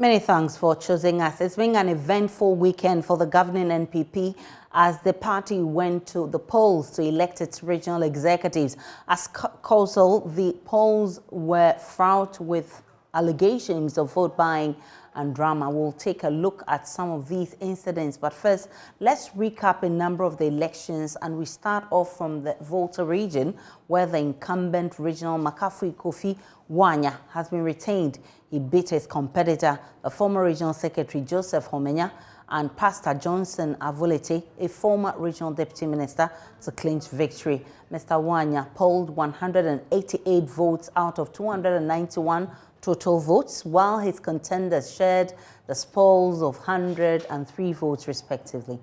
Many thanks for choosing us. It's been an eventful weekend for the governing NPP as the party went to the polls to elect its regional executives. As causal, the polls were fraught with allegations of vote buying and drama. We'll take a look at some of these incidents, but first, let's recap a number of the elections, and we start off from the Volta region, where the incumbent regional Makafi Kofi Wanya has been retained. He beat his competitor, the former regional secretary Joseph Homenya, and Pastor Johnson Avolete, a former regional deputy minister, to clinch victory. Mr. Wanya polled 188 votes out of 291 total votes, while his contenders shared the spoils of 103 votes respectively.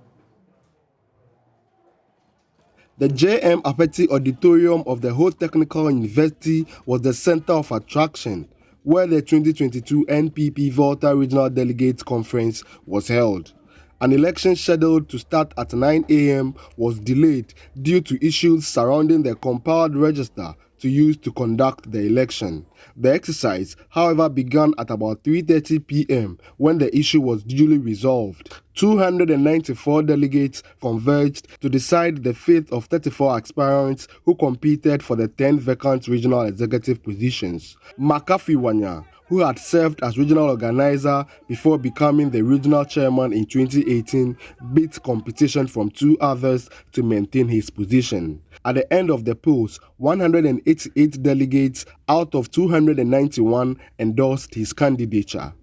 The J.M. Apeti Auditorium of the Whole Technical University was the center of attraction, where the 2022 NPP Volta Regional Delegates Conference was held. An election scheduled to start at 9 a.m. was delayed due to issues surrounding the compiled register to use to conduct the election. The exercise, however, began at about 3:30 p.m. when the issue was duly resolved. 294 delegates converged to decide the fate of 34 aspirants who competed for the 10 vacant regional executive positions. Makafi Wanya, who had served as regional organizer before becoming the regional chairman in 2018, beat competition from two others to maintain his position. At the end of the polls, 188 delegates out of 291 endorsed his candidature.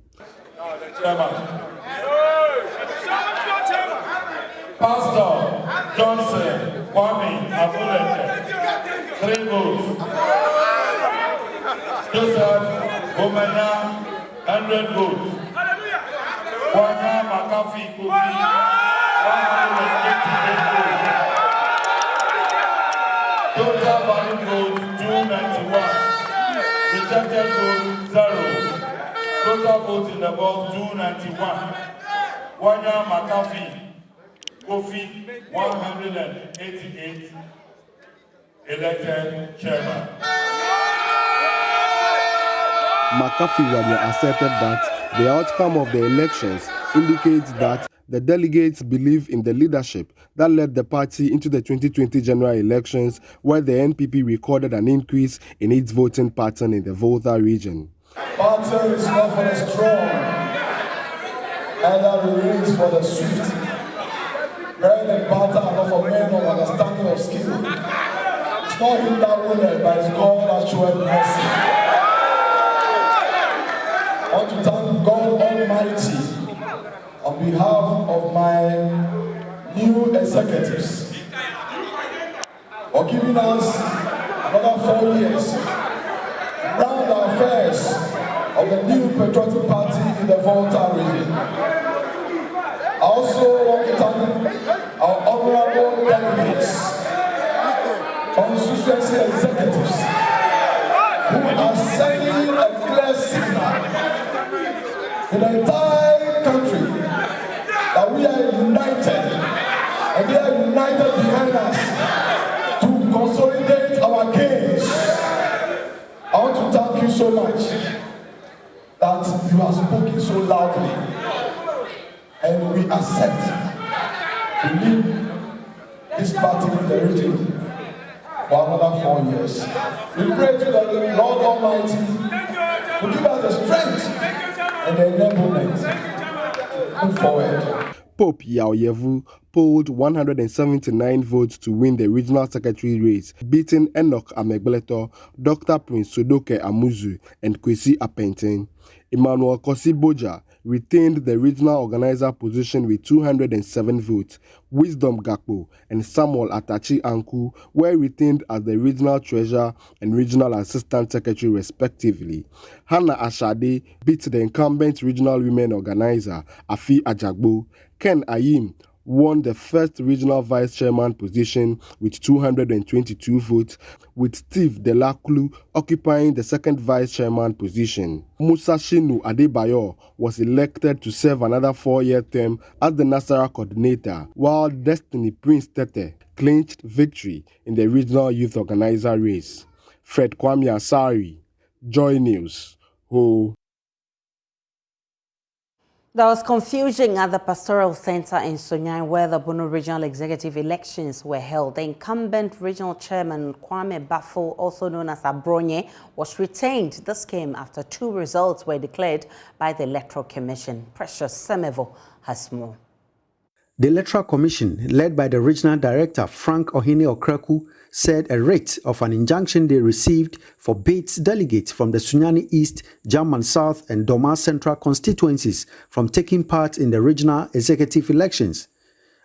Pastor Johnson Avolete, 3 votes. Joseph Homenya, 100 votes. Wanya Makafi Kofi, 188 votes. Total valid votes 291. Rejected votes 0. Total votes in the box 291. Wanya Makafi Kofi 188 elected chairman. Makafi Wanya asserted that the outcome of the elections indicates that the delegates believe in the leadership that led the party into the 2020 general elections, where the NPP recorded an increase in its voting pattern in the Volta region. Party is not for the strong, either remains for the swift. Bread and butter are not for men of understanding of skill. It's not him that willeth, but it's God that showeth mercy. I want to thank God Almighty on behalf of my new executives for giving us another 4 years to round our affairs of the new patriotic party in the Volta region. I also want to thank our honorable delegates, constituency executives, who are sending a clear signal to the entire country that we are united, and they are united behind us to consolidate our gains. I want to thank you so much that you have spoken so loudly, and we accept to lead this party in the region for another 4 years. We pray to the Lord Almighty to give us the strength and the enablement to move forward. Pope Yaoyevu polled 179 votes to win the regional secretary race, beating Enoch Amegbeleto, Dr. Prince Sodoke Amuzu, and Kwesi Apenten. Emmanuel Kosi Boja retained the regional organizer position with 207 votes. Wisdom Gakpo and Samuel Atachi Anku were retained as the regional treasurer and regional assistant secretary respectively. Hannah Ashade beat the incumbent regional women organizer Afi Ajagbo. Ken Ayim won the first regional vice chairman position with 222 votes, with Steve Delaclu occupying the second vice chairman position. Musa Shinu Adebayo was elected to serve another 4-year term as the Nasara coordinator, while Destiny Prince Tete clinched victory in the regional youth organizer race. Fred Kwame Asari, JoyNews. There was confusion at the Pastoral Center in Sunyani where the Bono Regional Executive elections were held. The incumbent regional chairman, Kwame Ahafo, also known as Brong, was retained. This came after 2 results were declared by the Electoral Commission. Precious Semevo has more. The Electoral Commission, led by the Regional Director, Frank Ohene-Okraku, said a writ of an injunction they received forbids delegates from the Sunyani East, German South and Doma Central constituencies from taking part in the regional executive elections.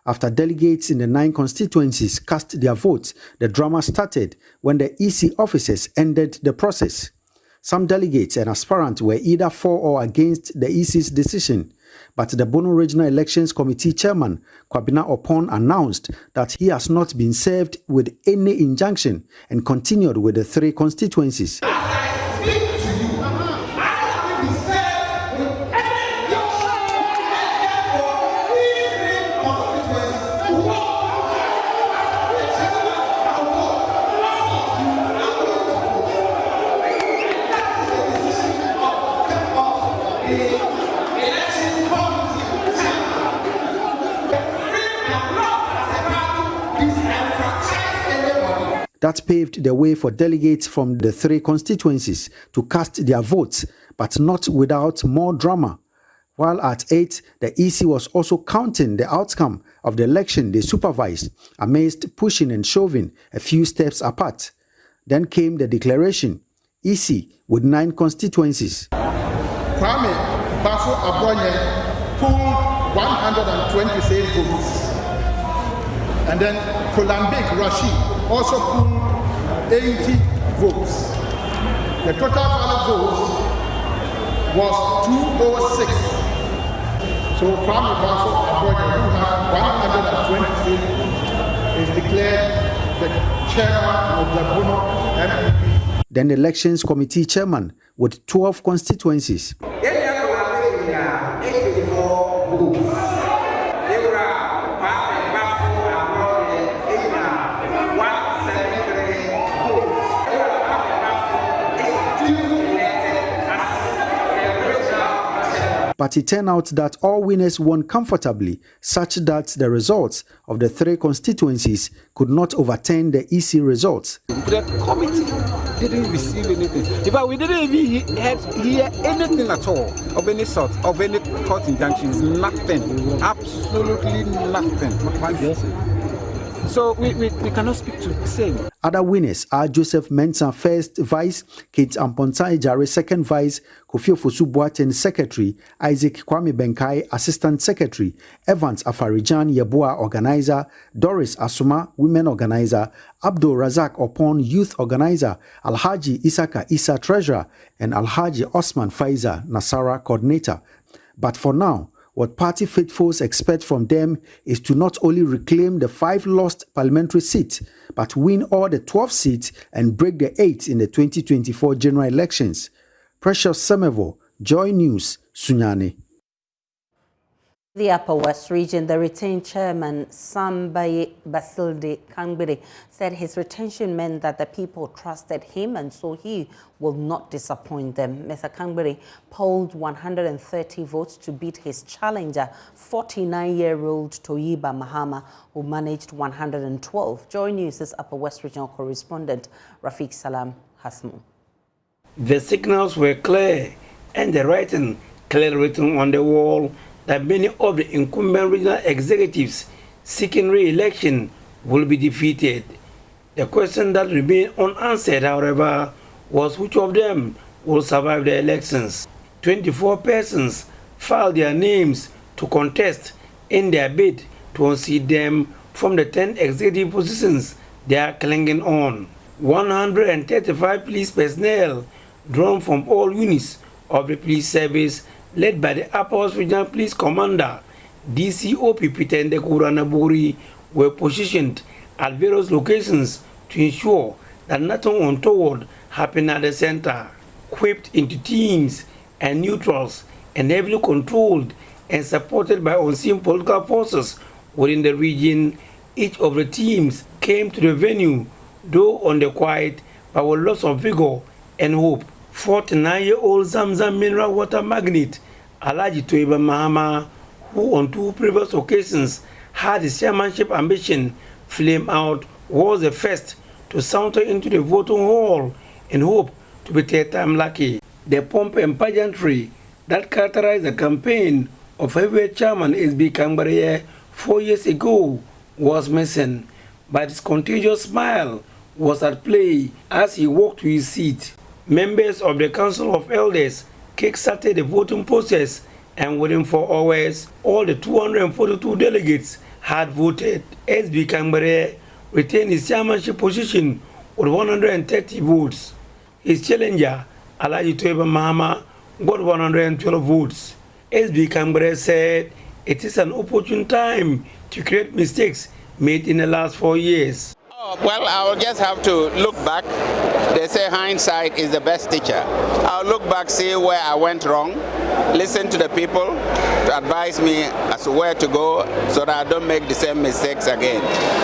After delegates in the 9 constituencies cast their votes, the drama started when the EC officers ended the process. Some delegates and aspirants were either for or against the EC's decision. But the Bono Regional Elections Committee Chairman, Kwabena Opon, announced that he has not been served with any injunction and continued with the 3 constituencies. That paved the way for delegates from the 3 constituencies to cast their votes, but not without more drama. While at 8, the EC was also counting the outcome of the election they supervised, amidst pushing and shoving a few steps apart. Then came the declaration, EC with 9 constituencies. Kwame Ahafo pulled 126 votes. And then Kolambik Rashid also pulled 80 votes. The total valid votes was 206. So Kwame Ahafo, who had 123, is declared the chairman of the Bono MPP. Then the Elections Committee Chairman with 12 constituencies. But it turned out that all winners won comfortably, such that the results of the 3 constituencies could not overturn the EC results. The committee didn't receive anything. In fact, we didn't even hear anything at all of any sort, of any court injunctions. Nothing. Absolutely nothing. So we cannot speak to the same. Other winners are Joseph Mensah, first vice, Kate Amponta Ejare, second vice, Kofi Ofosu Boateng, secretary, Isaac Kwame Benkai, assistant secretary, Evans Afarijan Yeboah, organizer, Doris Asuma, women organizer, Abdul Razak Opon, youth organizer, Alhaji Isaka Isa, treasurer, and Alhaji Osman Faiza Nasara, coordinator. But for now, what party faithfuls expect from them is to not only reclaim the 5 lost parliamentary seats, but win all the 12 seats and break the 8 in the 2024 general elections. Precious Semevo, JoyNews, Sunyani. The Upper West Region, the retained chairman, Sambaye Basilde Kangbere, said his retention meant that the people trusted him and so he will not disappoint them. Mr. Kangbere polled 130 votes to beat his challenger, 49-year-old Toyiba Mahama, who managed 112. JoyNews' Upper West Regional correspondent, Rafiq Salam Hasmo. The signals were clear and the writing clearly written on the wall that many of the incumbent regional executives seeking re-election will be defeated. The question that remained unanswered, however, was which of them will survive the elections. 24 persons filed their names to contest in their bid to unseat them from the 10 executive positions they are clinging on. 135 police personnel drawn from all units of the police service led by the Upper West Regional Police Commander, DCOP Peter Ndekurana, were positioned at various locations to ensure that nothing untoward happened at the center. Equipped into teams and neutrals and heavily controlled and supported by unseen political forces within the region, each of the teams came to the venue, though on the quiet, but with lots of vigor and hope. 49-year-old Zamzam mineral water magnate Alhaji Toiba Mahama, who on 2 previous occasions had his chairmanship ambition flame out, was the first to saunter into the voting hall in hope to be third time lucky. The pomp and pageantry that characterized the campaign of heavyweight chairman SB Kangbareye 4 years ago was missing, but his contagious smile was at play as he walked to his seat. Members of the Council of Elders kick-started the voting process, and within 4 hours, all the 242 delegates had voted. SB Kangbareye retained his chairmanship position with 130 votes. His challenger, Alhaji Toiba Mahama, got 112 votes. SB Kangbareye said it is an opportune time to correct mistakes made in the last 4 years. Well, I'll just have to look back. They say hindsight is the best teacher. I'll look back, see where I went wrong, listen to the people to advise me as to where to go so that I don't make the same mistakes again.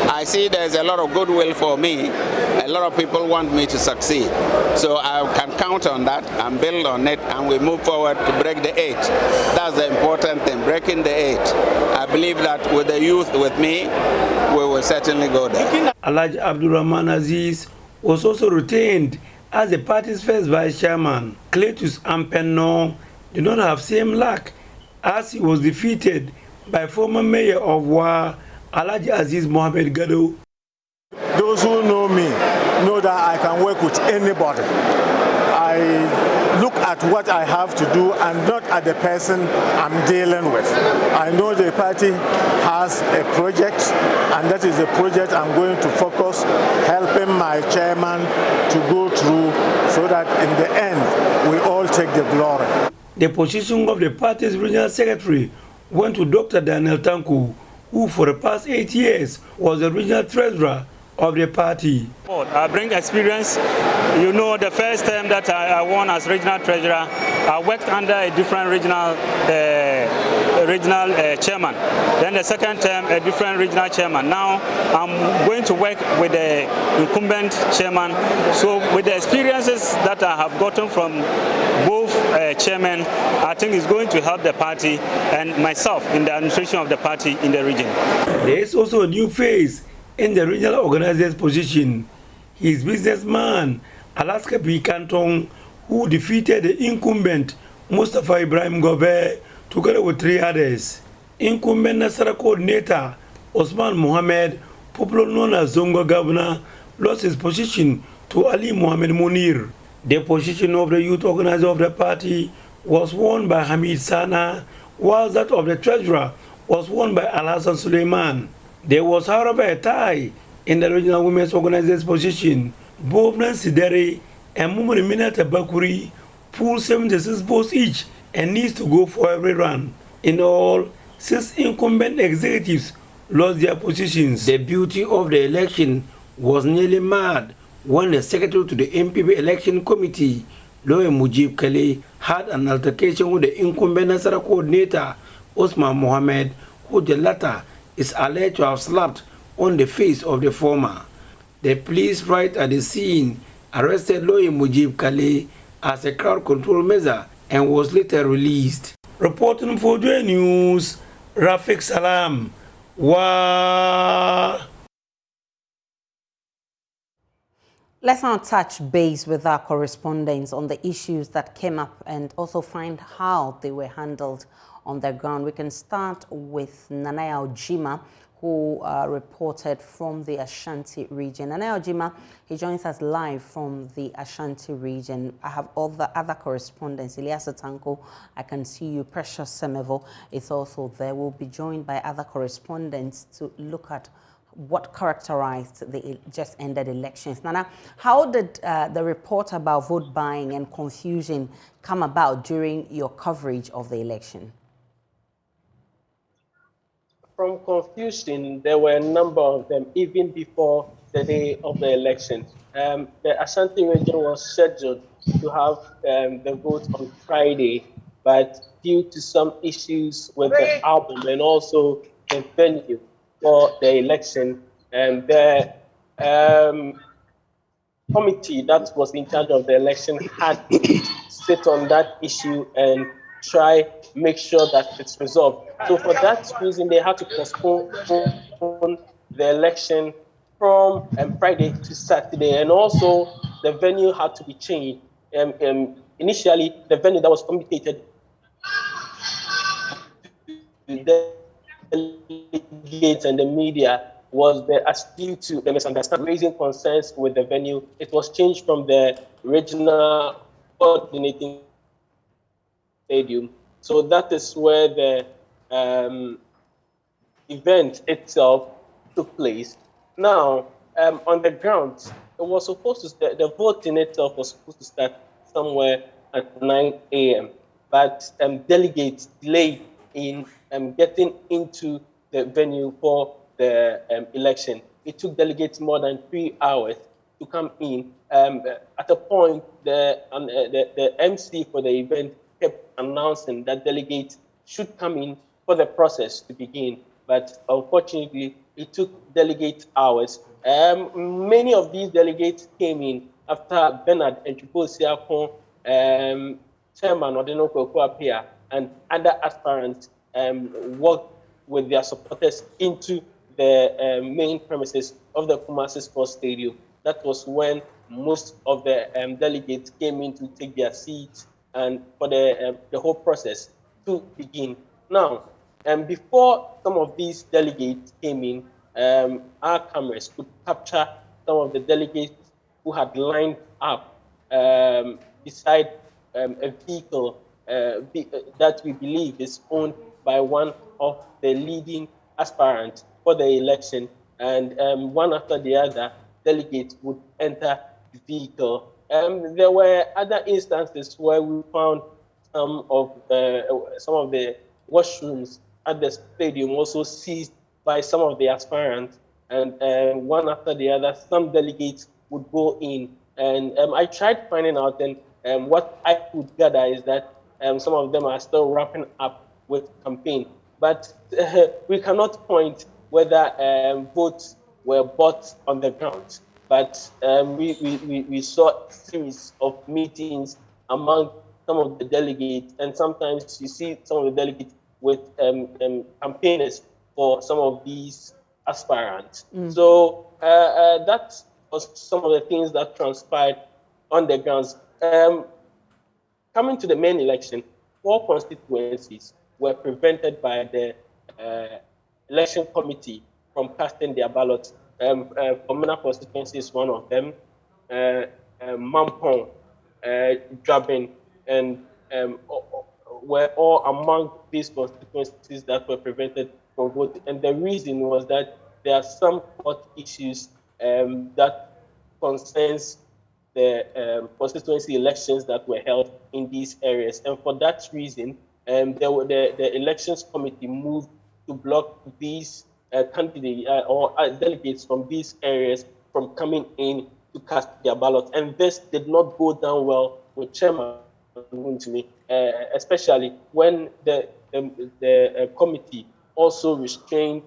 I see there's a lot of goodwill for me. A lot of people want me to succeed. So I can count on that and build on it, and we move forward to break the 8. That's the important thing, breaking the 8. I believe that with the youth with me, we will certainly go there. Alhaji Abdurrahman Aziz was also retained as the party's first vice chairman. Cletus Ampenno did not have same luck as he was defeated by former mayor of Wa, Alhaji Aziz Mohammed Gado. Those who know me know that I can work with anybody. I look at what I have to do and not at the person I'm dealing with. I know the party has a project, and that is the project I'm going to focus, helping my chairman to go through so that in the end we all take the glory. The position of the party's regional secretary went to Dr. Daniel Tanku, who for the past 8 years was the regional treasurer of the party. I bring experience. You know, the first time that I won as regional treasurer, I worked under a different regional chairman. Then the second term, a different regional chairman. Now I'm going to work with the incumbent chairman. So with the experiences that I have gotten from both chairmen, I think it's going to help the party and myself in the administration of the party in the region. There is also a new phase in the regional organizer's position. He is businessman Alaska P. Kantong, who defeated the incumbent Mustafa Ibrahim Gobe together with 3 others. Incumbent Nasara coordinator Osman Mohammed, popularly known as Zongo Governor, lost his position to Ali Mohammed Munir. The position of the youth organizer of the party was won by Hamid Sana, while that of the treasurer was won by Al-Hassan Suleiman. There was, however, a tie in the regional women's organizer's position. Both Nancy Dere and Mumuni Minata Bakuri pooled 76 votes each and needs to go for every run. In all, 6 incumbent executives lost their positions. The beauty of the election was nearly mad when the secretary to the MPP election committee, Loye Mujib Kale, had an altercation with the incumbent Nasara coordinator, Osman Mohammed, who the latter is alleged to have slapped on the face of the former. The police right at the scene arrested Loye Mujib Kale as a crowd control measure and was later released. Reporting for JoyNews, Rafik Salam. Let's now touch base with our correspondents on the issues that came up and also find how they were handled on the ground. We can start with Nanaya Ojima, who reported from the Ashanti region. Nanaya Ojima, he joins us live from the Ashanti region. I have all the other correspondents. Eliasa Tanko, I can see you. Precious Semevo is also there. We'll be joined by other correspondents to look at what characterized the just ended elections. Nana, how did the report about vote buying and confusion come about during your coverage of the election? From confusion, there were a number of them even before the day of the election. The Ashanti region was scheduled to have the vote on Friday, but due to some issues with the album and also the venue for the election, and the committee that was in charge of the election had to sit on that issue and try make sure that it's resolved. So for that reason, they had to postpone the election from Friday to Saturday, and also the venue had to be changed. Initially, the venue that was communicated to delegates and the media was due to the misunderstanding, raising concerns with the venue. It was changed from the regional coordinating stadium. So that is where the event itself took place. Now, on the ground, it was supposed to the voting itself was supposed to start somewhere at 9 a.m. But delegates delayed in getting into the venue for the election. It took delegates more than 3 hours to come in. At a point, the MC for the event kept announcing that delegates should come in for the process to begin. But unfortunately, it took delegate hours. Many of these delegates came in after Bernard Enchukwusiakon, Chairman Odino Kwakwa and other aspirants worked with their supporters into the main premises of the Kumasi Sports Stadium. That was when most of the delegates came in to take their seats and for the whole process to begin. Now, before some of these delegates came in, our cameras could capture some of the delegates who had lined up beside a vehicle that we believe is owned by one of the leading aspirants for the election, and one after the other, delegates would enter the vehicle. There were other instances where we found some of the washrooms at the stadium also seized by some of the aspirants, and one after the other, some delegates would go in. And I tried finding out, and what I could gather is that some of them are still wrapping up with campaign. But we cannot point whether votes were bought on the ground. But we saw a series of meetings among some of the delegates, and sometimes you see some of the delegates with campaigners for some of these aspirants. So that was some of the things that transpired on the grounds. Coming to the main election, 4 constituencies were prevented by the election committee from casting their ballots. Communal constituency is one of them. Mampong, Drabin, and were all among these constituencies that were prevented from voting. And the reason was that there are some court issues that concerns the constituency elections that were held in these areas. And for that reason, the elections committee moved to block these candidates or delegates from these areas from coming in to cast their ballots. And this did not go down well with Chairman Wuntumi, especially when the committee also restrained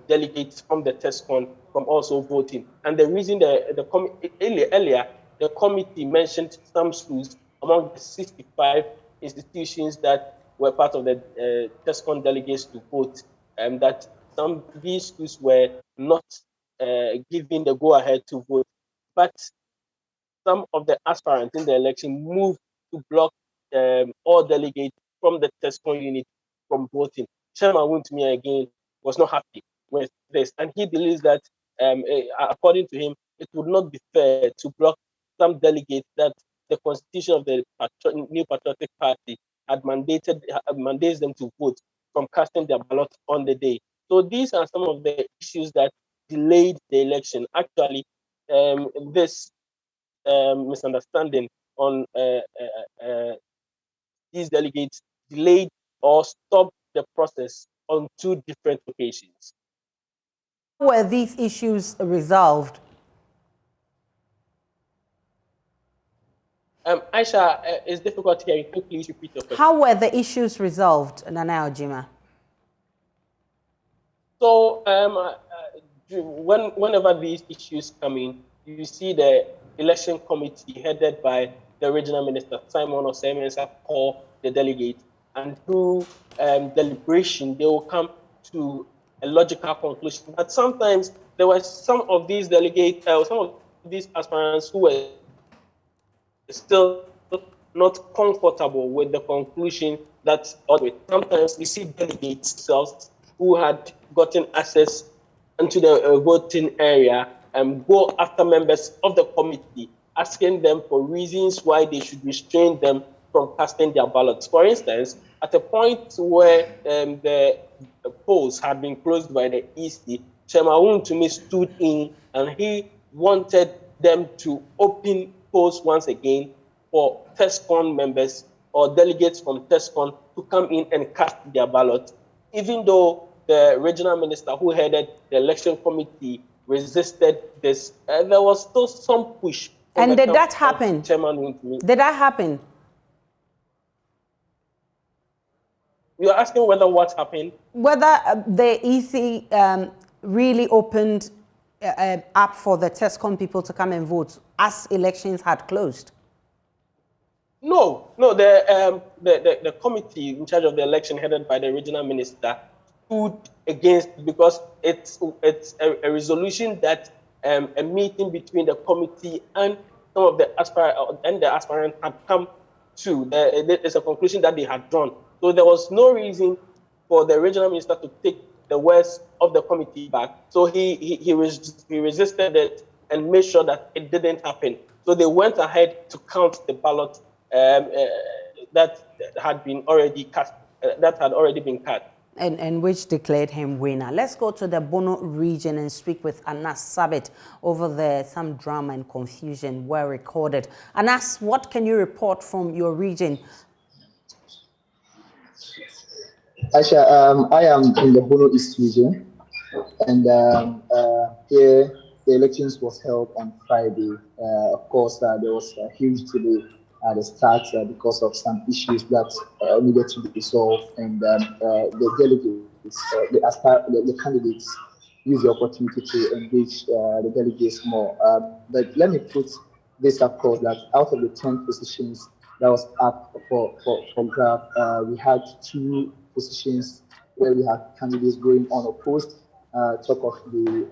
delegates from the TESCON from also voting. And the reason earlier, the committee mentioned some schools among the 65 institutions that were part of the TESCON delegates to vote, that some of these schools were not given the go-ahead to vote. But some of the aspirants in the election moved to block all delegates from the TESCON unit from voting. Chairman Wuntumi again was not happy with this, and he believes that, according to him, it would not be fair to block some delegates that the constitution of the New Patriotic Party had mandates them to vote from casting their ballot on the day. So these are some of the issues that delayed the election. Actually, this misunderstanding on these delegates delayed or stopped the process on 2 different occasions. How were these issues resolved? Aisha, it's difficult to hear you. Can you please repeat your question? How were the issues resolved, Nana Ojima? So whenever these issues come in, you see the election committee headed by the regional minister, Simon Osemensa, call the delegates, and through deliberation, they will come to a logical conclusion. But sometimes there were some of these delegates, some of these aspirants who were still not comfortable with the conclusion that sometimes we see delegates themselves who had gotten access into the voting area and go after members of the committee, asking them for reasons why they should restrain them from casting their ballots. For instance, at a point where the polls had been closed by the EC, Chairman Tumi stood in and he wanted them to open polls once again for TESCON members or delegates from TESCON to come in and cast their ballot, even though the regional minister who headed the election committee resisted this. There was still some push. And did that happen? Did that happen? You are asking whether what happened? Whether the EC really opened up for the TESCON people to come and vote as elections had closed? No, the committee in charge of the election headed by the regional minister stood against, because it's a resolution that a meeting between the committee and some of the aspirants had come to. It's a conclusion that they had drawn. So there was no reason for the regional minister to take the words of the committee back. So he resisted it and made sure that it didn't happen. So they went ahead to count the ballot that had already been cast. And which declared him winner. Let's go to the Bono region and speak with Anas Sabit. Over there, some drama and confusion were recorded. Anas, what can you report from your region? Aisha, I am in the Bono East region, and here the elections was held on Friday. Of course, there was a huge delay at the start because of some issues that needed to be resolved, and the delegates, the candidates, used the opportunity to engage the delegates more. But let me put this across that out of the 10 positions that was up for grab, we had 2 positions where we had candidates going unopposed. Talk of the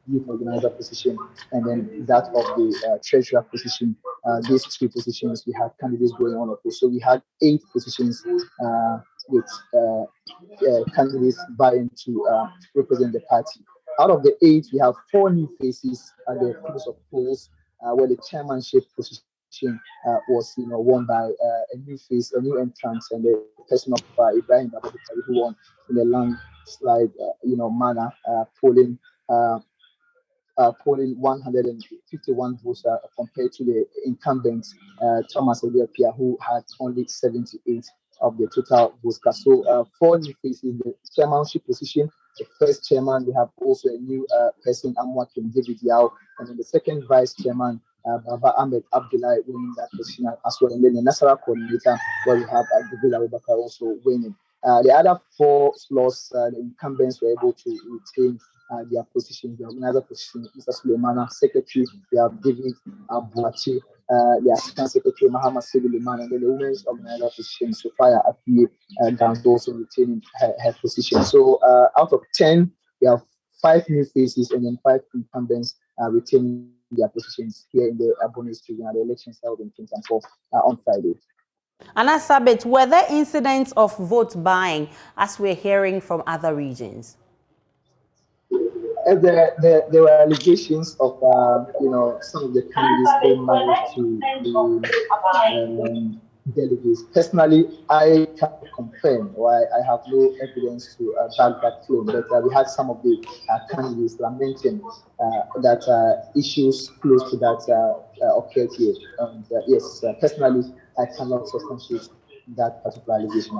youth organizer position, and then that of the treasurer position. These 2 positions, we had candidates going unopposed. So we had 8 positions with candidates vying to represent the party. Out of the 8, we have 4 new faces at the close of polls, where the chairmanship position was won by a new face, a new entrant, and the person of Ibrahim who won in a landslide manner, polling 151 votes compared to the incumbent Thomas Eliapia, who had only 78 of the total votes cast. So 4 new faces in the chairmanship position. The first chairman, we have also a new person, Amwakim David Yao, and then the second vice chairman, Baba Ahmed Abdullah, winning that position as well. And then the national coordinator, where we have Abdullah Abubakar also winning. The other 4 slots, the incumbents were able to retain their positions. The organizer position, Mr. Suleimana, secretary, we have David Abuachi, the assistant secretary, Muhammad Suleiman, and then the women's organizer position, Sophia Afiye, Gans also retaining her position. So out of 10, we have 5 new faces and then 5 incumbents retaining their positions here in the Bono region at the elections held in Kingston on Friday. Anas Sabit, were there incidents of vote buying, as we're hearing from other regions? There were allegations of some of the candidates being married to the delegates. Personally, I can't confirm, or I have no evidence to back that claim. But we had some of the candidates lamenting that issues close to that occurred here. And yes, personally, I cannot substantiate that particular allegation.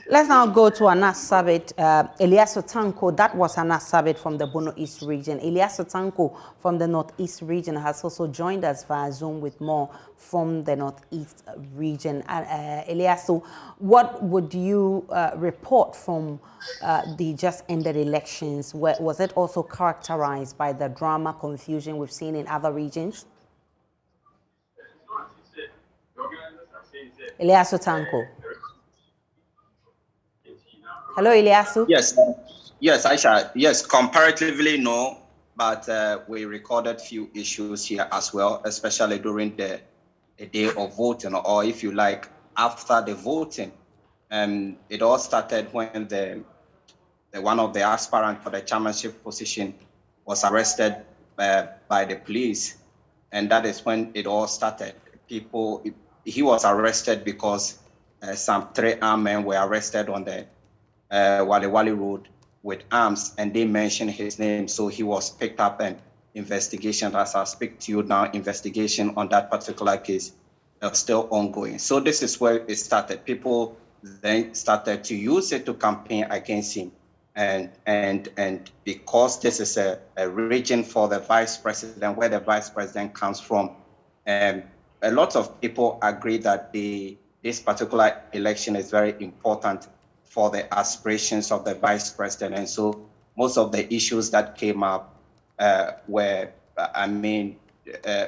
Let's now go to Anas Sabit. Elias Otanko, that was Anas Sabit from the Bono East region. Elias Otanko from the Northeast region has also joined us via Zoom with more from the Northeast region. Elias, what would you report from the just ended elections? Was it also characterized by the drama, confusion we've seen in other regions? Ilyasu Tanko. Hello, Ilyasu. Yes, yes, Aisha. Yes, comparatively no, but we recorded few issues here as well, especially during the day of voting, or if you like, after the voting. It all started when the one of the aspirants for the chairmanship position was arrested by the police, and that is when it all started. He was arrested because some 3 armed men were arrested on the Wale Wale Road with arms, and they mentioned his name, so he was picked up, and investigation, as I speak to you now, investigation on that particular case are still ongoing. So this is where it started. People then started to use it to campaign against him, and because this is a region for the vice president, where the vice president comes from, a lot of people agree that this particular election is very important for the aspirations of the vice president. And so most of the issues that came up were,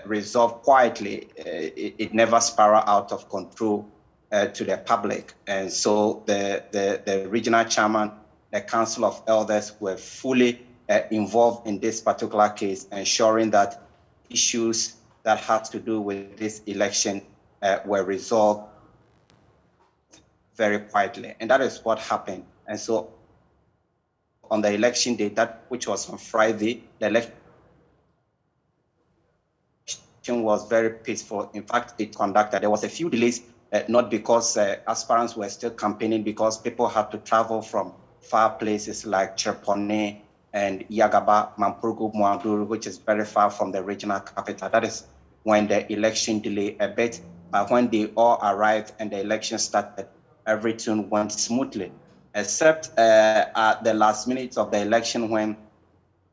resolved quietly. It never spiraled out of control to the public. And so the regional chairman, the Council of Elders were fully involved in this particular case, ensuring that issues that had to do with this election were resolved very quietly, and that is what happened. And so on the election day, which was on Friday, the election was very peaceful. In fact, it conducted. There was a few delays, not because aspirants were still campaigning, because people had to travel from far places like Cherpone and Yagaba, Mampurgu, Muanduru, which is very far from the regional capital. That is when the election delayed a bit. But when they all arrived and the election started, everything went smoothly, except at the last minute of the election when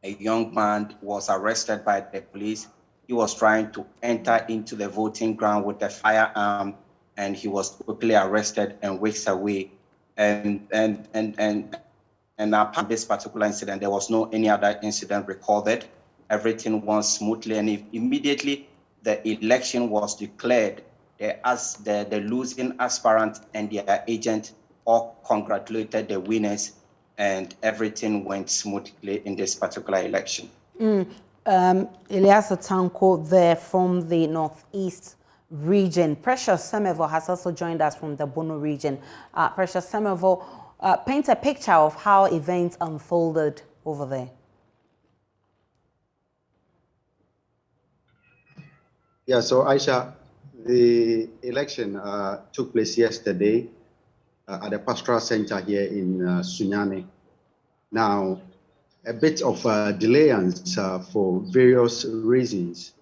a young man was arrested by the police. He was trying to enter into the voting ground with a firearm, and he was quickly arrested and whisked away. And upon this particular incident, there was no any other incident recorded. Everything went smoothly, and immediately the election was declared, the losing aspirant and their agent all congratulated the winners, and everything went smoothly in this particular election. Ilyasu Tanko there from the Northeast region. Precious Semevo has also joined us from the Bono region. Precious Semevo, paint a picture of how events unfolded over there. Yeah, so Aisha, the election took place yesterday at the Pastoral Center here in Sunyani. Now, a bit of delayance for various reasons,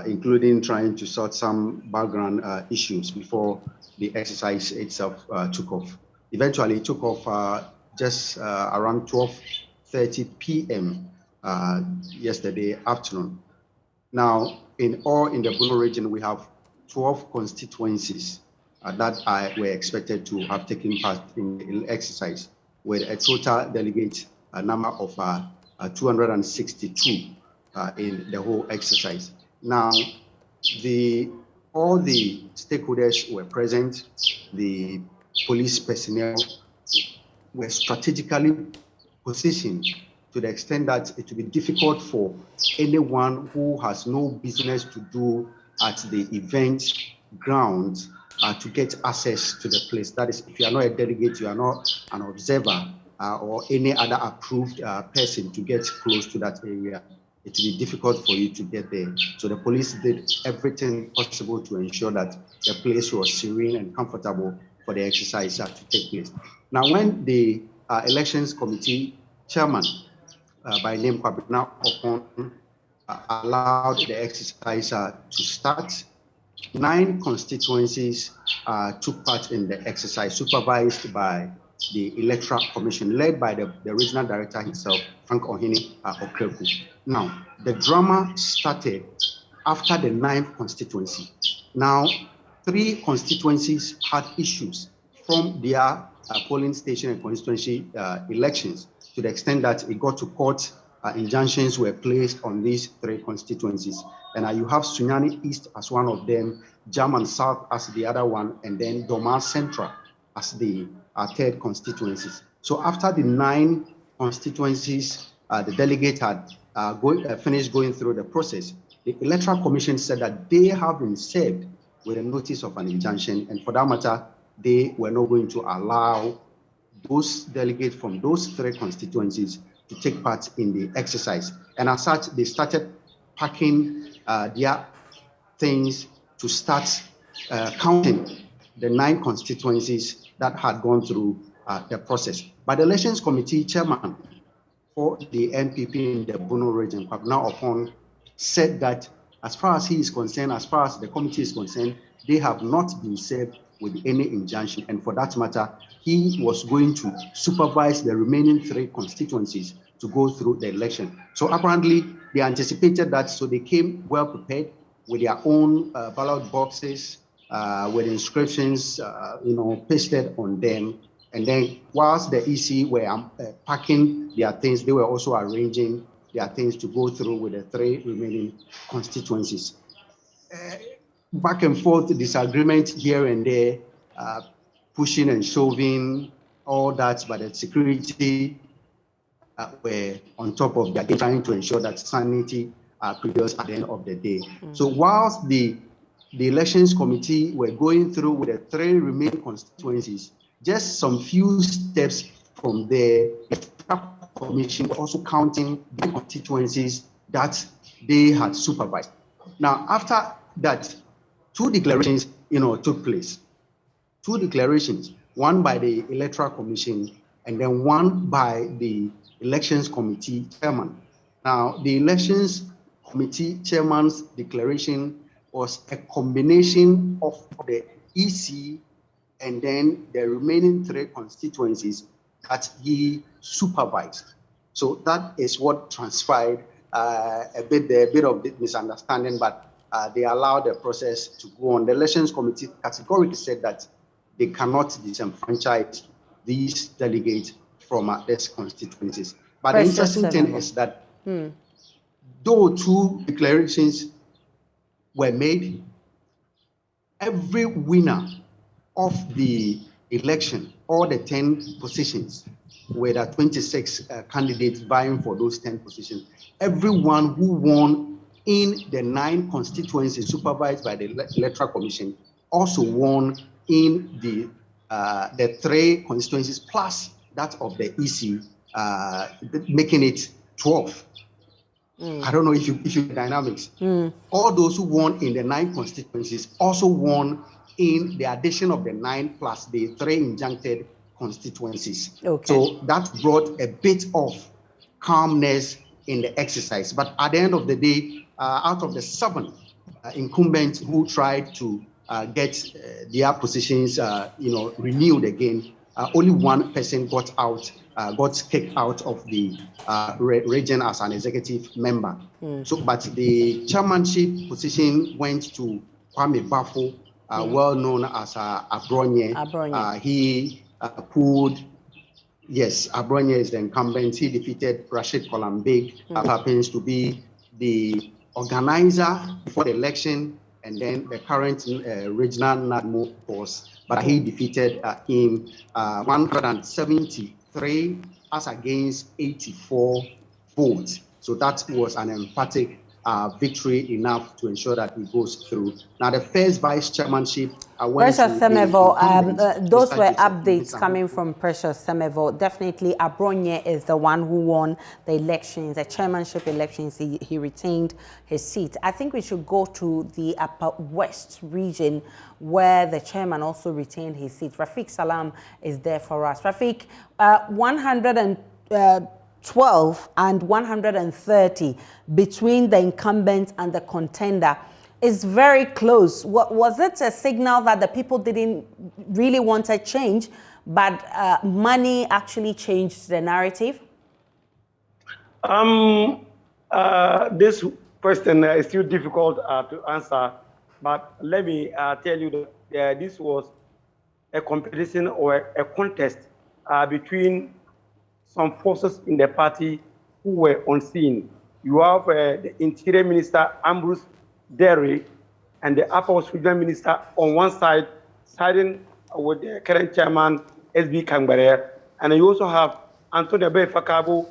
including trying to sort some background issues before the exercise itself took off. Eventually, it took off just around 12:30 p.m. Yesterday afternoon. Now, in the Bono region, we have 12 constituencies that were expected to have taken part in the exercise, with a total delegate number of 262 in the whole exercise. Now, all the stakeholders were present. The police personnel were strategically positioned to the extent that it will be difficult for anyone who has no business to do at the event ground to get access to the place. That is, if you are not a delegate, you are not an observer or any other approved person to get close to that area, it will be difficult for you to get there. So the police did everything possible to ensure that the place was serene and comfortable for the exercise to take place. Now, when the elections committee chairman by name Kwabena Okon allowed the exercise to start, 9 constituencies took part in the exercise, supervised by the Electoral Commission, led by the regional director himself, Frank Ohini Okreku. Now, the drama started after the 9th constituency. Now, 3 constituencies had issues from their polling station and constituency elections, to the extent that it got to court injunctions were placed on these 3 constituencies. And you have Sunyani East as one of them, German South as the other one, and then Doma Central as the 3rd constituencies. So after the 9 constituencies, the delegate had finished going through the process, the Electoral Commission said that they have been served with a notice of an injunction, and for that matter, they were not going to allow those delegates from those 3 constituencies to take part in the exercise. And as such, they started packing their things to start counting the 9 constituencies that had gone through the process. But the Elections Committee chairman for the NPP in the Bono region, Kwabena Opon, said that as far as he is concerned, as far as the committee is concerned, they have not been served with any injunction. And for that matter, he was going to supervise the remaining 3 constituencies to go through the election. So apparently they anticipated that, so they came well prepared with their own ballot boxes, with inscriptions, pasted on them. And then whilst the EC were packing their things, they were also arranging their things to go through with the 3 remaining constituencies. Back and forth disagreement here and there, pushing and shoving, all that, but the security were on top of that, trying to ensure that sanity prevails at the end of the day. So whilst the Elections Committee were going through with the 3 remaining constituencies, just some few steps from there, the Commission was also counting the constituencies that they had supervised. Now, after that, 2 declarations, took place. 2 declarations, one by the Electoral Commission and then one by the Elections Committee chairman. Now, the Elections Committee chairman's declaration was a combination of the EC and then the remaining 3 constituencies that he supervised. So that is what transpired. A bit of misunderstanding, but they allowed the process to go on. The Elections Committee categorically said that they cannot disenfranchise these delegates from these constituencies. But the interesting thing is that though 2 declarations were made, every winner of the election, all the 10 positions, where there are 26 candidates vying for those 10 positions, everyone who won in the 9 constituencies supervised by the Electoral Commission also won in the 3 constituencies plus that of the EC, making it 12. I don't know if you dynamics. All those who won in the 9 constituencies also won in the addition of the 9 plus the 3 injuncted constituencies. Okay. So that brought a bit of calmness in the exercise. But at the end of the day, out of the 7 incumbents who tried to get their positions, renewed again, only 1 person got kicked out of the region as an executive member. So, but the chairmanship position went to Kwame Bafo, well known as Abronye. He pulled. Yes, Abronye is the incumbent. He defeated Rashid Kolambig, who happens to be the organizer for the election, and then the current regional NADMO boss. But he defeated him 173 as against 84 votes. So that was an emphatic victory enough to ensure that it goes through. Now, the first vice chairmanship. Precious Semevo, those were updates coming from Precious Semevo. Definitely, Abronye is the one who won the elections, the chairmanship elections. He retained his seat. I think we should go to the Upper West region, where the chairman also retained his seat. Rafiq Salam is there for us. Rafiq, 112 and 130 between the incumbent and the contender is very close. Was it a signal that the people didn't really want a change, but money actually changed the narrative? This question is still difficult to answer, but let me tell you that this was a competition or a contest between some forces in the party who were on scene. You have the Interior Minister, Ambrose Derry, and the Upper West Regional Minister on one side, siding with the current chairman, SB Kangbare. And you also have Antonio Fakabo,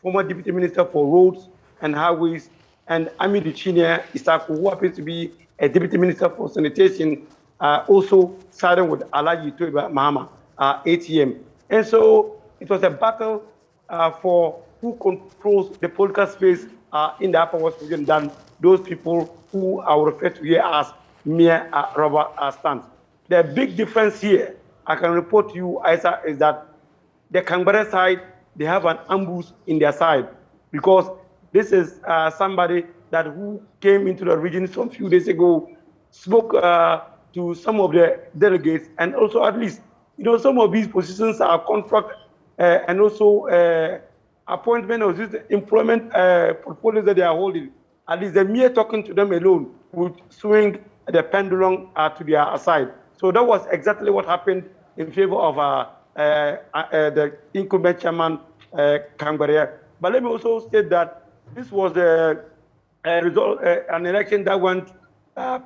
former Deputy Minister for Roads and Highways, and Ami Duchinia Isaku, who happens to be a Deputy Minister for Sanitation, also siding with Alaji Toiba Mahama, ATM. And so it was a battle for who controls the political space in the Upper West region than those people who I will refer to here as mere rubber stamps. The big difference here, I can report to you, Aisha, is that the Kangbare side, they have an ambush in their side because this is somebody that who came into the region some few days ago, spoke to some of the delegates, and also at least, some of these positions are contract and also appointment or just employment portfolios that they are holding. At least the mere talking to them alone would swing the pendulum to their side. So that was exactly what happened in favor of the incumbent chairman, Kangbare. But let me also state that this was a result, an election that went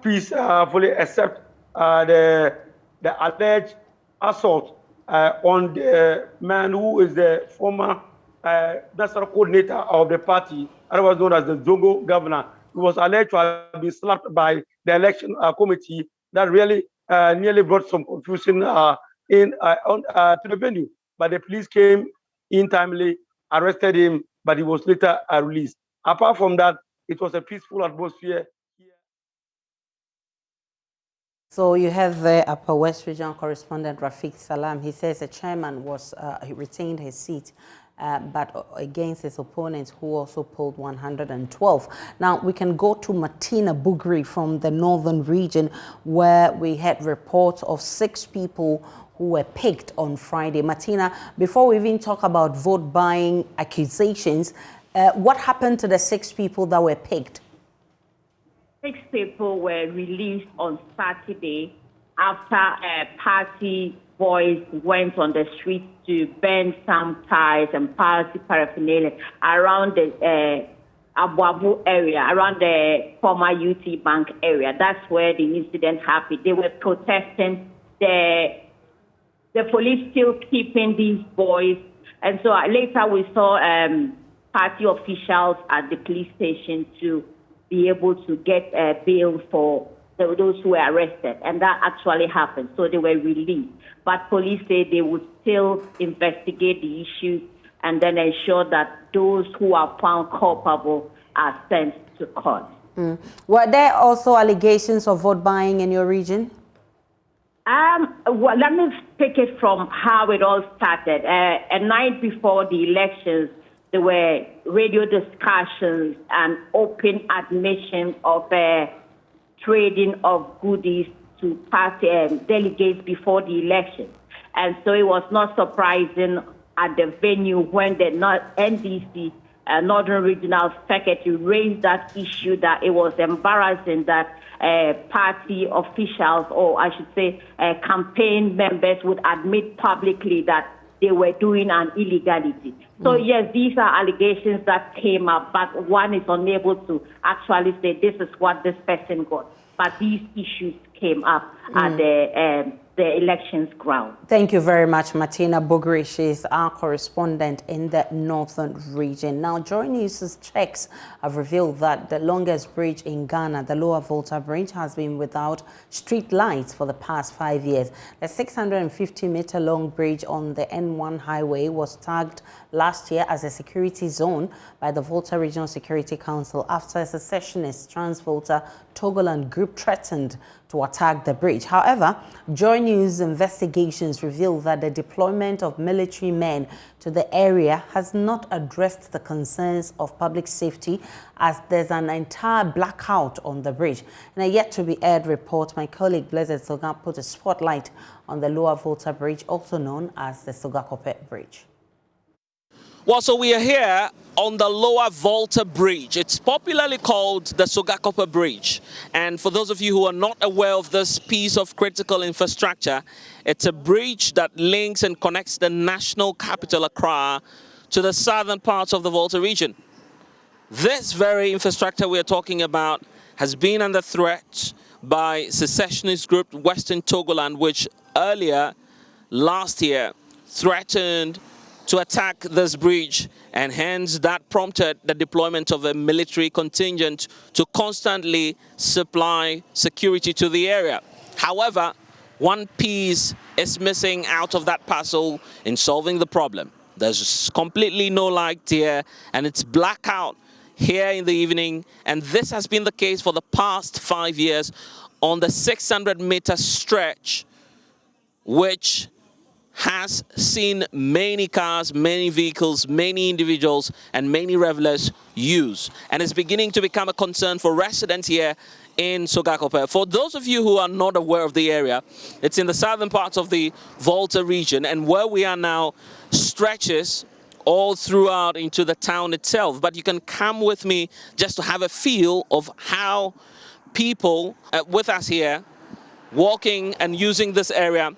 peacefully, except the alleged assault on the man who is the former national coordinator of the party, otherwise known as the Zongo governor. He was alleged to have been slapped by the election committee that really nearly brought some confusion to the venue. But the police came in timely, arrested him, but he was later released. Apart from that, it was a peaceful atmosphere. So you have the Upper West Regional correspondent Rafiq Salam. He says the chairman was he retained his seat, but against his opponents, who also polled 112. Now we can go to Martina Bugri from the northern region, where we had reports of 6 people who were picked on Friday. Martina, before we even talk about vote buying accusations, what happened to the 6 people that were picked? 6 people were released on Saturday after party boys went on the street to burn some ties and party paraphernalia around the Abu area, around the former UT Bank area. That's where the incident happened. They were protesting the police still keeping these boys. And so later we saw party officials at the police station to be able to get bail for those who were arrested. And that actually happened. So they were released. But police say they would still investigate the issue and then ensure that those who are found culpable are sent to court. Were there also allegations of vote buying in your region? Well, let me take it from how it all started. A night before the elections, there were radio discussions and open admission of trading of goodies to party delegates before the election. And so it was not surprising at the venue when the NDC Northern Regional Secretary raised that issue, that it was embarrassing that party officials, or I should say campaign members, would admit publicly that they were doing an illegality. So yes, these are allegations that came up, but one is unable to actually say this is what this person got. But these issues came up at the elections ground. Thank you very much, Martina Bugri. She is our correspondent in the northern region. Now, JoyNews' checks have revealed that the longest bridge in Ghana, the Lower Volta Bridge, has been without street lights for the past 5 years. The 650-meter long bridge on the N1 highway was tagged last year as a security zone by the Volta Regional Security Council after a secessionist Trans-Volta Togoland group threatened to attack the bridge. However, JoyNews investigations reveal that the deployment of military men to the area has not addressed the concerns of public safety, as there's an entire blackout on the bridge. In a yet-to-be-aired report, my colleague Blessed Soga put a spotlight on the Lower Volta Bridge, also known as the Sogakope Bridge. Well, so we are here on the Lower Volta Bridge. It's popularly called the Sogakope Bridge. And for those of you who are not aware of this piece of critical infrastructure, it's a bridge that links and connects the national capital, Accra, to the southern parts of the Volta region. This very infrastructure we are talking about has been under threat by secessionist group Western Togoland, which earlier last year threatened to attack this bridge, and hence that prompted the deployment of a military contingent to constantly supply security to the area. However, one piece is missing out of that puzzle in solving the problem. There's completely no light here, and it's blackout here in the evening, and this has been the case for the past 5 years on the 600-meter stretch, which has seen many cars, many vehicles, many individuals, and many revelers use. And it's beginning to become a concern for residents here in Sogakope. For those of you who are not aware of the area, it's in the southern parts of the Volta region, and where we are now stretches all throughout into the town itself. But you can come with me just to have a feel of how people with us here walking and using this area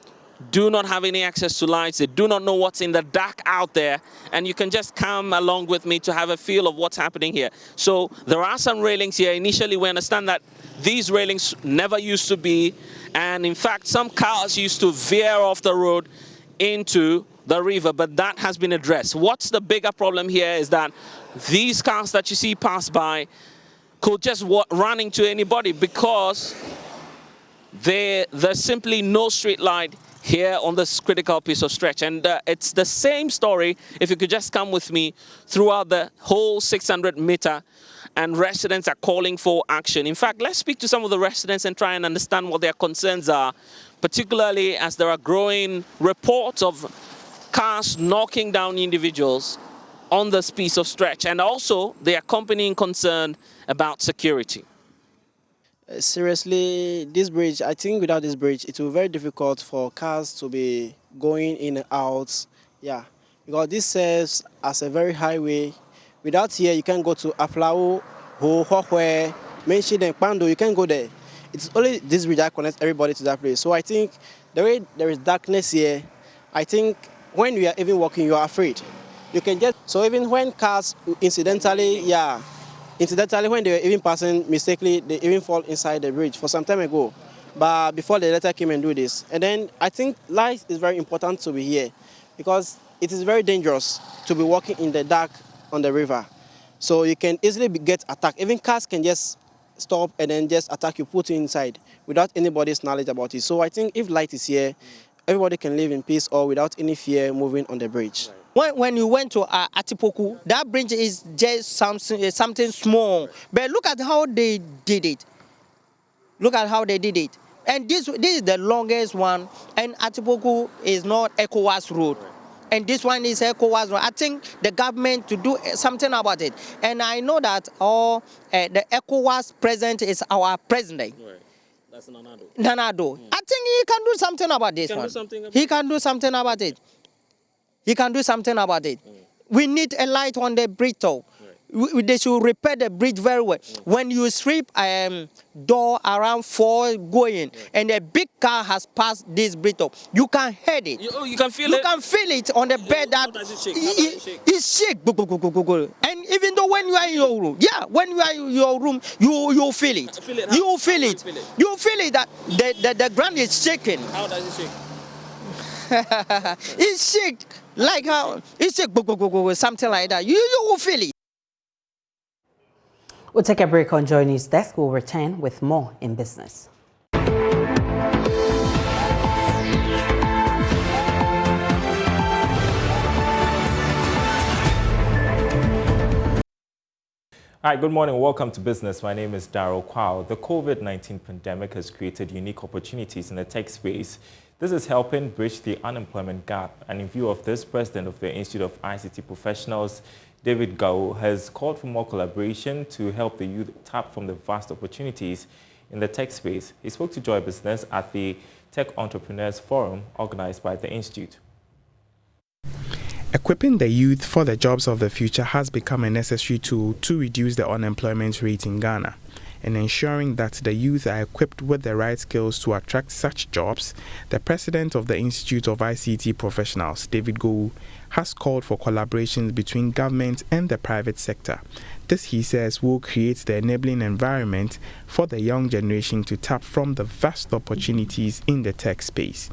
do not have any access to lights. They do not know what's in the dark out there, and you can just come along with me to have a feel of what's happening here. So there are some railings here. Initially, we understand that these railings never used to be, and in fact, some cars used to veer off the road into the river, but that has been addressed. What's the bigger problem here is that these cars that you see pass by could just run into anybody because there's simply no street light here on this critical piece of stretch. And it's the same story, if you could just come with me, throughout the whole 600-meter, and residents are calling for action. In fact, let's speak to some of the residents and try and understand what their concerns are, particularly as there are growing reports of cars knocking down individuals on this piece of stretch, and also the accompanying concern about security. Seriously, this bridge, I think without this bridge, it will be very difficult for cars to be going in and out. Yeah, because this serves as a very highway. Without here, you can go to Aflao, Hohwe, Menshi, and Pando, you can go there. It's only this bridge that connects everybody to that place. So I think the way there is darkness here, I think when you are even walking, you are afraid. You can just, so even when cars incidentally, when they were even passing mistakenly, they even fall inside the bridge for some time ago. But before the letter came and do this. And then I think light is very important to be here because it is very dangerous to be walking in the dark on the river. So you can easily get attacked. Even cars can just stop and then just attack you, put you inside without anybody's knowledge about it. So I think if light is here, everybody can live in peace or without any fear moving on the bridge. When you went to Atipoku, that bridge is just something small. But look at how they did it. Look at how they did it. And this is the longest one. And Atipoku is not ECOWAS road. And this one is ECOWAS road. I think the government to do something about it. And I know that the ECOWAS president is our president. Right. That's Nanado. Nanado. I think he can do something about this one. He can do something about it. He can do something about it. We need a light on the bridge though. They should repair the bridge very well. When you sweep door around 4 going and a big car has passed this bridge top, you can hear it. You can feel it? You can feel it on the bed that it shake. And even though when you are in your room, when you are in your room, you feel it. You feel it. You feel it that the ground is shaking. How does it shake? It shake like how it shake something like that. You will feel it. We'll take a break on JoyNews Desk. We'll return with more in business. Hi, good morning. Welcome to business. My name is Darryl Kwao. The COVID-19 pandemic has created unique opportunities in the tech space. This is helping bridge the unemployment gap. And in view of this, President of the Institute of ICT Professionals, David Gao, has called for more collaboration to help the youth tap from the vast opportunities in the tech space. He spoke to Joy Business at the Tech Entrepreneurs Forum organized by the Institute. Equipping the youth for the jobs of the future has become a necessary tool to reduce the unemployment rate in Ghana. and ensuring that the youth are equipped with the right skills to attract such jobs, the president of the Institute of ICT Professionals, David Gowu, has called for collaborations between government and the private sector. This, he says, will create the enabling environment for the young generation to tap from the vast opportunities in the tech space,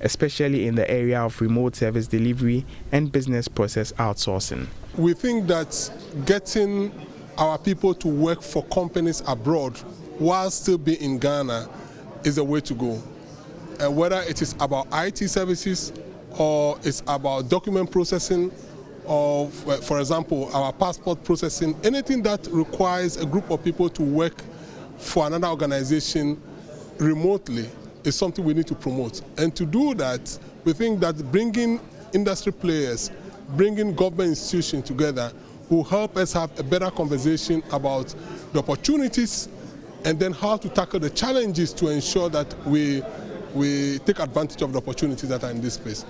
especially in the area of remote service delivery and business process outsourcing. We think that getting our people to work for companies abroad while still being in Ghana is the way to go. Whether it is about IT services or it's about document processing or, for example, our passport processing, anything that requires a group of people to work for another organization remotely is something we need to promote. And to do that, we think that bringing industry players, bringing government institutions together will help us have a better conversation about the opportunities and then how to tackle the challenges to ensure that we take advantage of the opportunities that are in this space.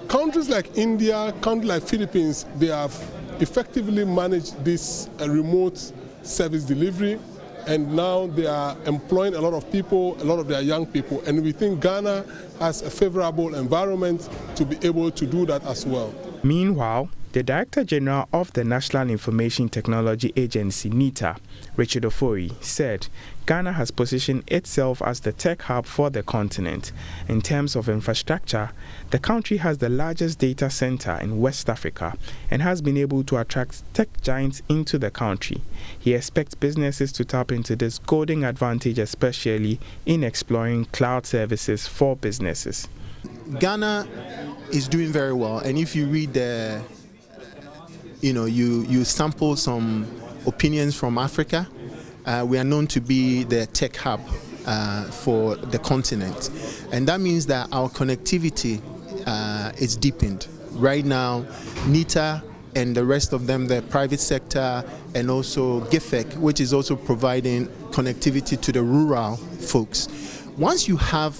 Countries like India, countries like Philippines, they have effectively managed this remote service delivery, and now they are employing a lot of people, a lot of their young people, and we think Ghana has a favorable environment to be able to do that as well. Meanwhile, the Director General of the National Information Technology Agency, NITA, Richard Ofori, said Ghana has positioned itself as the tech hub for the continent. In terms of infrastructure, the country has the largest data center in West Africa and has been able to attract tech giants into the country. He expects businesses to tap into this golden advantage, especially in exploring cloud services for businesses. Ghana is doing very well, and if you read the you sample some opinions from Africa, we are known to be the tech hub for the continent, and that means that our connectivity is deepened. Right now, NITA and the rest of them, the private sector, and also GIFEC, which is also providing connectivity to the rural folks. Once you have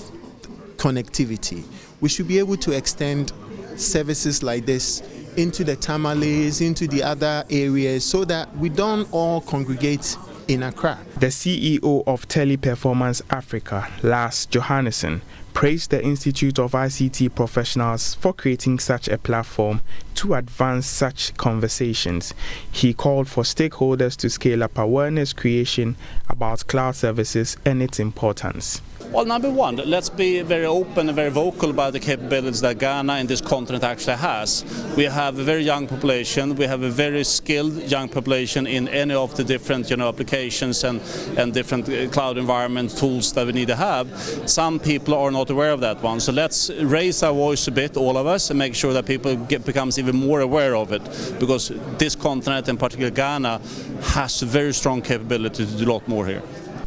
connectivity, we should be able to extend services like this into the Tamales, into the other areas, so that we don't all congregate in Accra. The CEO of Teleperformance Africa, Lars Johannesson, praised the Institute of ICT Professionals for creating such a platform to advance such conversations. He called for stakeholders to scale up awareness creation about cloud services and its importance. Well, number one, let's be very open and very vocal about the capabilities that Ghana and this continent actually has. We have a very young population. We have a very skilled young population in any of the different applications and different cloud environment tools that we need to have. Some people are not aware of that one. So let's raise our voice a bit, all of us, and make sure that people becomes even more aware of it, because this continent, and particularly Ghana, has a very strong capability to do a lot more here.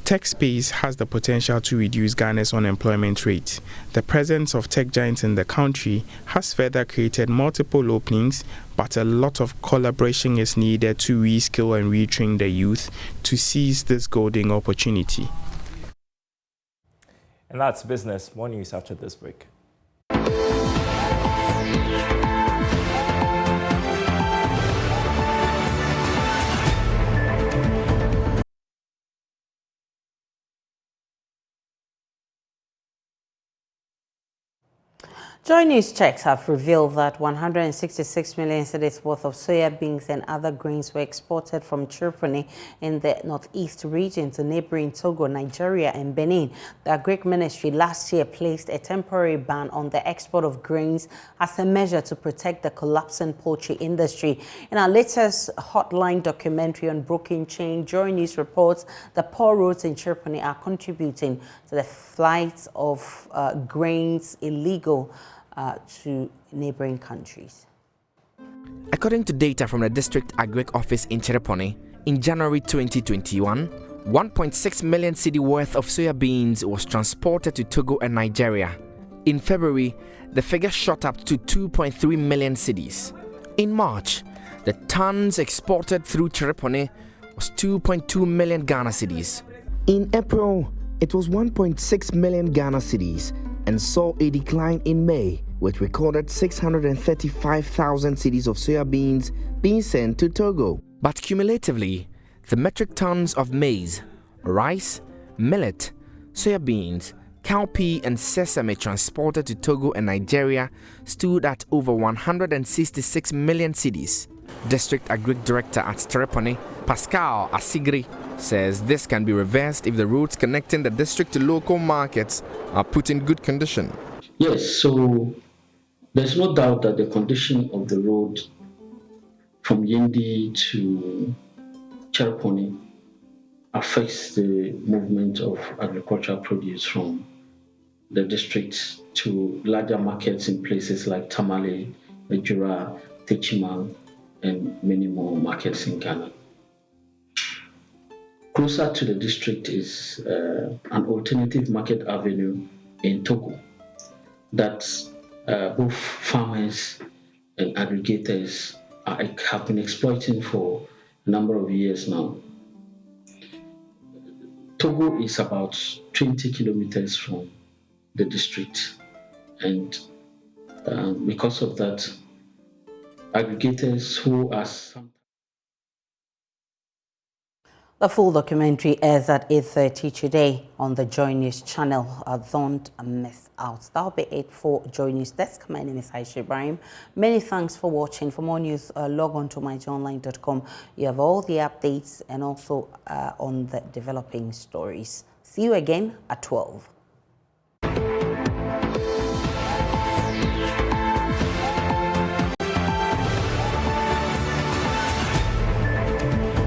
Tech space has the potential to reduce Ghana's unemployment rate. The presence of tech giants in the country has further created multiple openings, but a lot of collaboration is needed to reskill and retrain the youth to seize this golden opportunity. And that's business. More news after this break. JoyNews checks have revealed that 166 million cedis worth of soya beans and other grains were exported from Tripoli in the northeast region to neighboring Togo, Nigeria, and Benin. The Agric Ministry last year placed a temporary ban on the export of grains as a measure to protect the collapsing poultry industry. In our latest hotline documentary on Broken Chain, JoyNews reports the poor roads in Tripoli are contributing to the flight of grains illegal to neighboring countries. According to data from the District Agric Office in Chereponi, in January 2021, 1.6 million cedi worth of soya beans was transported to Togo and Nigeria. In February, the figure shot up to 2.3 million cedis. In March, the tons exported through Chereponi was 2.2 million Ghana cedis. In April, it was 1.6 million Ghana cedis and saw a decline in May, which recorded 635,000 cedis of soya beans being sent to Togo. But cumulatively, the metric tons of maize, rice, millet, soybeans, cowpea and sesame transported to Togo and Nigeria stood at over 166 million cedis. District Agric Director at Chereponi, Pascal Asigri, says this can be reversed if the roads connecting the district to local markets are put in good condition. Yes, so there's no doubt that the condition of the road from Yendi to Chereponi affects the movement of agricultural produce from the district to larger markets in places like Tamale, Ejura, Techiman, and many more markets in Ghana. Closer to the district is an alternative market avenue in Togo that both farmers and aggregators have been exploiting for a number of years now. Togo is about 20 kilometers from the district, and because of that, aggregators who are The full documentary airs at 8:30 today on the JoyNews channel. Don't miss out. That'll be it for JoyNews Desk. My name is Aisha Ibrahim. Many thanks for watching. For more news, log on to myjoyonline.com. You have all the updates and also on the developing stories. See you again at 12.